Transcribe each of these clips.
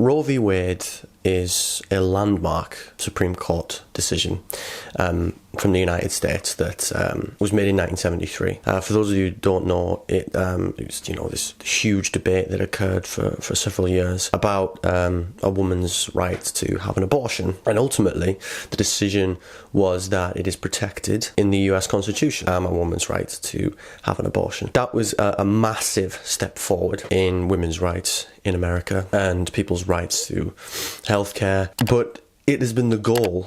Roe V Wade is a landmark Supreme Court decision from the United States that was made in 1973. For those of you who don't know, it was this huge debate that occurred for several years about a woman's right to have an abortion, and ultimately the decision was that it is protected in the US Constitution, a woman's right to have an abortion. That was a massive step forward in women's rights in America and people's rights to healthcare, but it has been the goal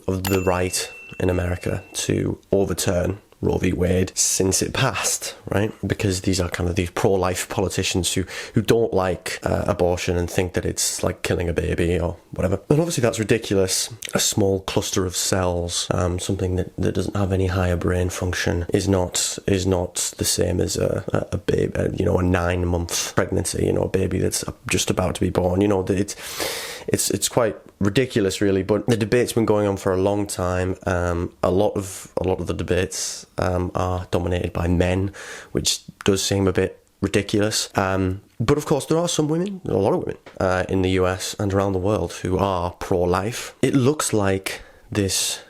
of the right in America to overturn Roe v Wade since it passed, right? Because these are kind of these pro-life politicians who don't like abortion and think that it's like killing a baby or whatever. And obviously that's ridiculous. A small cluster of cells, something that doesn't have any higher brain function, is not the same as a baby, a 9-month pregnancy, a baby that's just about to be born. It's quite ridiculous, really. But the debate's been going on for a long time. A lot of the debates are dominated by men, which does seem a bit ridiculous. But of course, there are some women, a lot of women in the US and around the world who are pro-life. It looks like this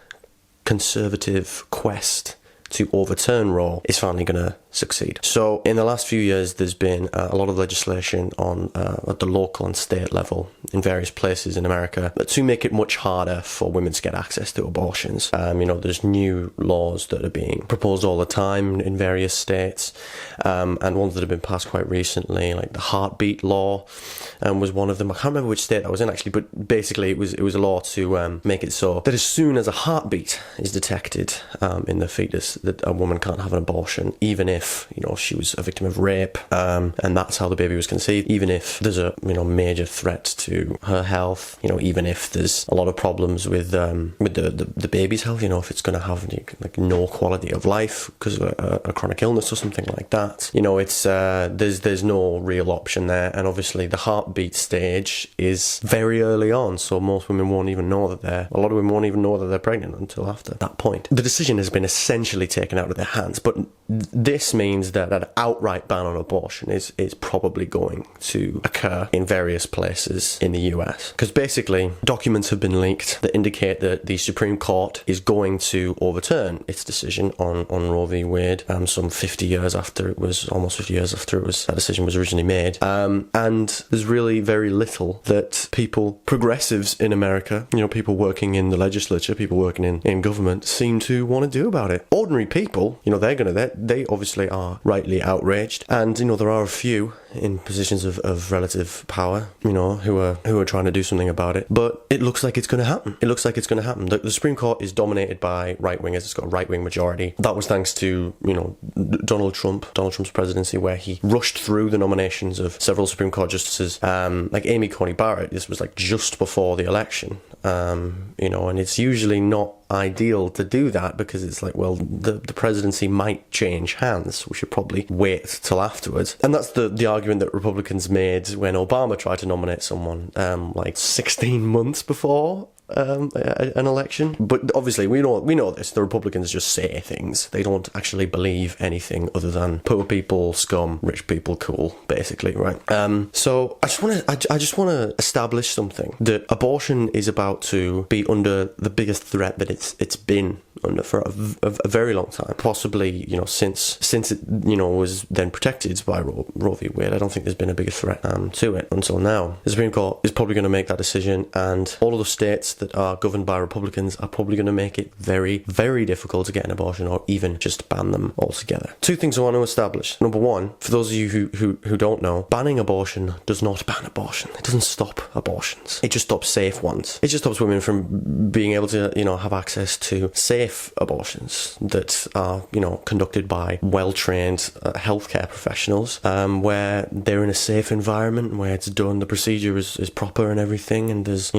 conservative quest to overturn Roe is finally going to succeed. So in the last few years, there's been a lot of legislation on at the local and state level in various places in America to make it much harder for women to get access to abortions. There's new laws that are being proposed all the time in various states, and ones that have been passed quite recently, like the heartbeat law was one of them. I can't remember which state that was in actually, but basically it was a law to make it so that as soon as a heartbeat is detected in the fetus, that a woman can't have an abortion, even if she was a victim of rape, and that's how the baby was conceived, even if there's a major threat to her health, even if there's a lot of problems with the baby's health, if it's going to have like no quality of life because of a chronic illness or something like that, it's there's no real option there. And obviously the heartbeat stage is very early on, so most women won't even know that a lot of women won't even know that they're pregnant until after that point. The decision has been essentially taken out of their hands, but this means that an outright ban on abortion is probably going to occur in various places in the US. Because basically, documents have been leaked that indicate that the Supreme Court is going to overturn its decision on Roe v Wade, almost 50 years after that decision was originally made. And there's really very little that progressives in America, people working in the legislature, people working in government, seem to want to do about it. Ordinary people, they obviously are rightly outraged, and there are a few in positions of relative power, who are trying to do something about it. But it looks like it's going to happen. The Supreme Court is dominated by right-wingers. It's got a right-wing majority. That was thanks to Donald Trump's presidency, where he rushed through the nominations of several Supreme Court justices, like Amy Coney Barrett. This was like just before the election, and it's usually not ideal to do that because it's like, well, the presidency might change hands. We should probably wait till afterwards. And that's the argument that Republicans made when Obama tried to nominate someone like 16 months before an election. But obviously we know this. The Republicans just say things. They don't actually believe anything other than poor people scum, rich people cool, basically, right? So I just want to establish something, that abortion is about to be under the biggest threat that it's been under for a very long time, possibly since it was then protected by Roe v Wade. I don't think there's been a bigger threat to it until now. The Supreme Court is probably going to make that decision, and all of the states that are governed by Republicans are probably going to make it very, very difficult to get an abortion, or even just ban them altogether. Two things I want to establish. Number one, for those of you who don't know, banning abortion does not ban abortion. It doesn't stop abortions. It just stops safe ones. It just stops women from being able to have access to safe abortions that are conducted by well-trained healthcare professionals, where they're in a safe environment, where it's done, the procedure is proper and everything, and there's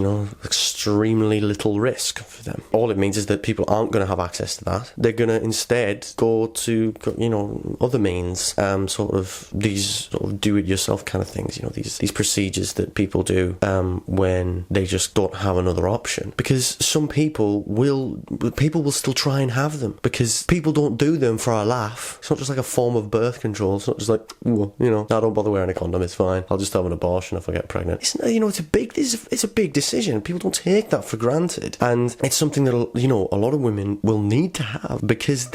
extremely little risk for them. All it means is that people aren't going to have access to that. They're going to instead go to other means, these sort of do-it-yourself kind of things, these procedures that people do when they just don't have another option. Because some people will still try and have them, because people don't do them for a laugh. It's not just like a form of birth control. It's not just like, well, no, don't bother wearing a condom, it's fine. I'll just have an abortion if I get pregnant. It's a big decision. People don't take that for granted, and it's something that a lot of women will need to have because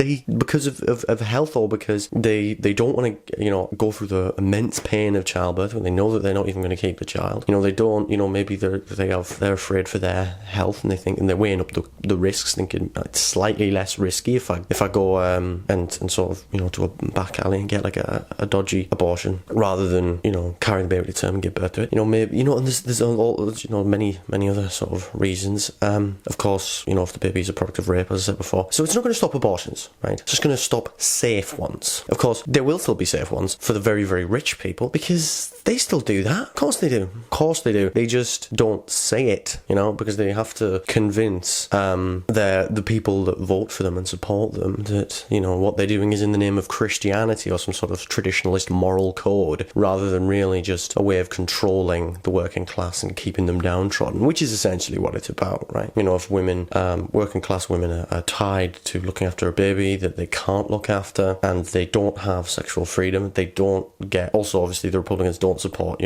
of health, or because they don't want to go through the immense pain of childbirth when they know that they're not even going to keep the child. They don't. Maybe they're afraid for their health, and they're weighing up the risks, thinking it's slightly less risky if I go and sort of to a back alley and get like a dodgy abortion rather than carry the baby to term and give birth to it. Maybe and there's all many other sort of reasons. Of course, if the baby is a product of rape, as I said before. So it's not going to stop abortions, right? It's just going to stop safe ones. Of course, there will still be safe ones for the very, very rich people, because they still do that. Of course they do. Of course they do. They just don't say it, because they have to convince the people that vote for them and support them that, what they're doing is in the name of Christianity or some sort of traditionalist moral code, rather than really just a way of controlling the working class and keeping them downtrodden, which is essentially what it's about, right? If women, working class women are tied to looking after a baby that they can't look after, and they don't have sexual freedom, they don't get, also obviously the Republicans don't support,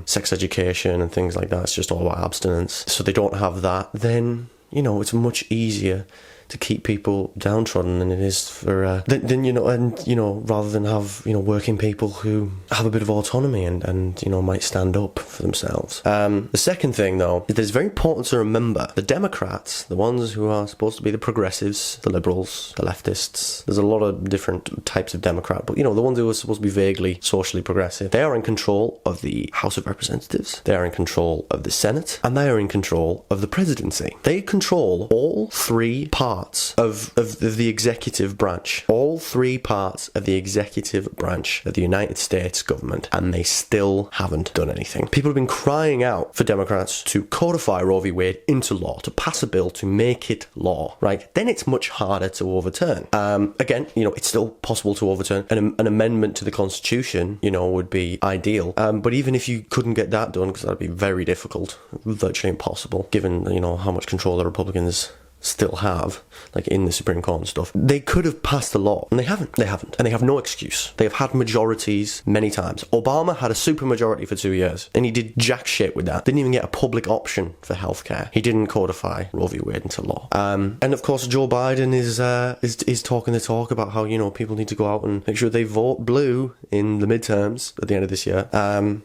sex education and things like that. It's just all about abstinence. So they don't have that, then, it's much easier to keep people downtrodden than it is for rather than have working people who have a bit of autonomy and might stand up for themselves. The second thing, though, is that it's very important to remember the Democrats, the ones who are supposed to be the progressives, the liberals, the leftists. There's a lot of different types of Democrat, but the ones who are supposed to be vaguely socially progressive, they are in control of the House of Representatives, they are in control of the Senate, and they are in control of the presidency. They control all three parts of the executive branch. All three parts of the executive branch of the United States government, and they still haven't done anything. People have been crying out for Democrats to codify Roe v Wade into law, to pass a bill to make it law, right? Then it's much harder to overturn. Again, it's still possible to overturn. An amendment to the Constitution, would be ideal. But even if you couldn't get that done, because that'd be very difficult, virtually impossible, given, how much control the Republicans still have, like in the Supreme Court and stuff, they could have passed a law, and they haven't, and they have no excuse. They have had majorities many times. Obama had a supermajority for 2 years, and he did jack shit with that. Didn't even get a public option for healthcare. He didn't codify Roe v Wade into law. And of course, Joe Biden is talking the talk about how people need to go out and make sure they vote blue in the midterms at the end of this year. And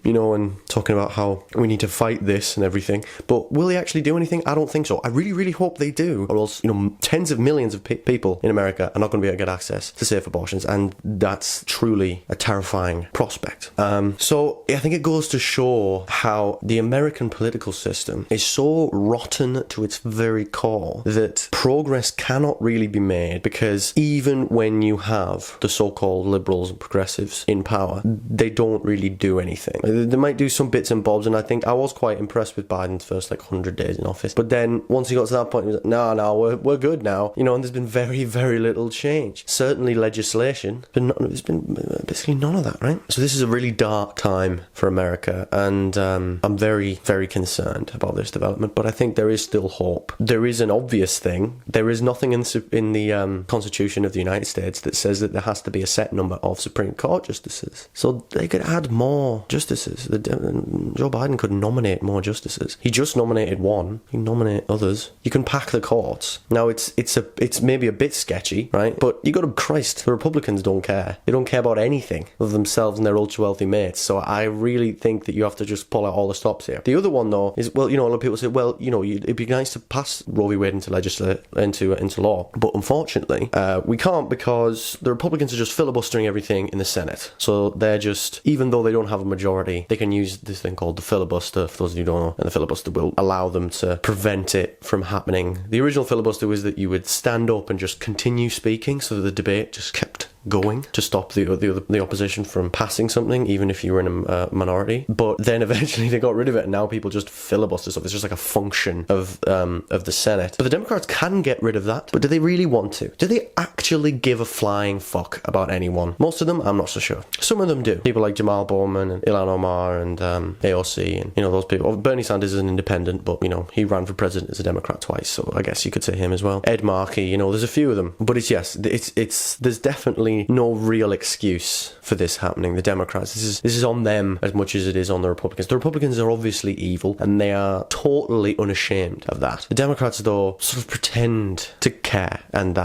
talking about how we need to fight this and everything. But will they actually do anything? I don't think so. I really, really hope they do. Or else, tens of millions of people in America are not going to be able to get access to safe abortions, and that's truly a terrifying prospect. So I think it goes to show how the American political system is so rotten to its very core that progress cannot really be made, because even when you have the so-called liberals and progressives in power, they don't really do anything. They might do some bits and bobs, and I think I was quite impressed with Biden's first 100 days in office. But then once he got to that point, he was like, no, we're good now. And there's been very, very little change. Certainly legislation, but there's been basically none of that, right? So this is a really dark time for America, and I'm very, very concerned about this development, but I think there is still hope. There is an obvious thing. There is nothing in the Constitution of the United States that says that there has to be a set number of Supreme Court justices. So they could add more justices. Joe Biden could nominate more justices. He just nominated one. He can nominate others. You can pack the court. Now it's maybe a bit sketchy, right? But you got to, Christ, the Republicans don't care. They don't care about anything other than themselves and their ultra wealthy mates. So I really think that you have to just pull out all the stops here. The other one though is, a lot of people say, it'd be nice to pass Roe v Wade into law, but unfortunately we can't, because the Republicans are just filibustering everything in the Senate. So they're just, even though they don't have a majority, they can use this thing called the filibuster, for those of you who don't know, and the filibuster will allow them to prevent it from happening. The original filibuster was that you would stand up and just continue speaking, so that the debate just kept going to stop the opposition from passing something, even if you were in a minority. But then eventually they got rid of it, and now people just filibuster stuff. It's just like a function of the Senate. But the Democrats can get rid of that. But do they really want to? Do they actually give a flying fuck about anyone? Most of them, I'm not so sure. Some of them do. People like Jamal Bowman and Ilhan Omar and AOC and, those people. Bernie Sanders is an independent, but, he ran for president as a Democrat twice, so I guess you could say him as well. Ed Markey, there's a few of them. But there's definitely no real excuse for this happening. The Democrats, this is on them as much as it is on the Republicans. The Republicans are obviously evil, and they are totally unashamed of that. The Democrats, though, sort of pretend to care, and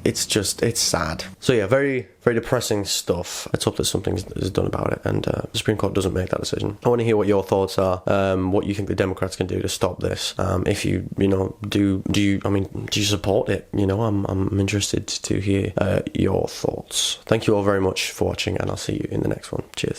it's sad. So yeah, very, very depressing stuff. Let's hope that something is done about it, and the Supreme Court doesn't make that decision. I want to hear what your thoughts are, what you think the Democrats can do to stop this. If you do you support it? I'm interested to hear your thoughts. Thank you all very much for watching, and I'll see you in the next one. Cheers.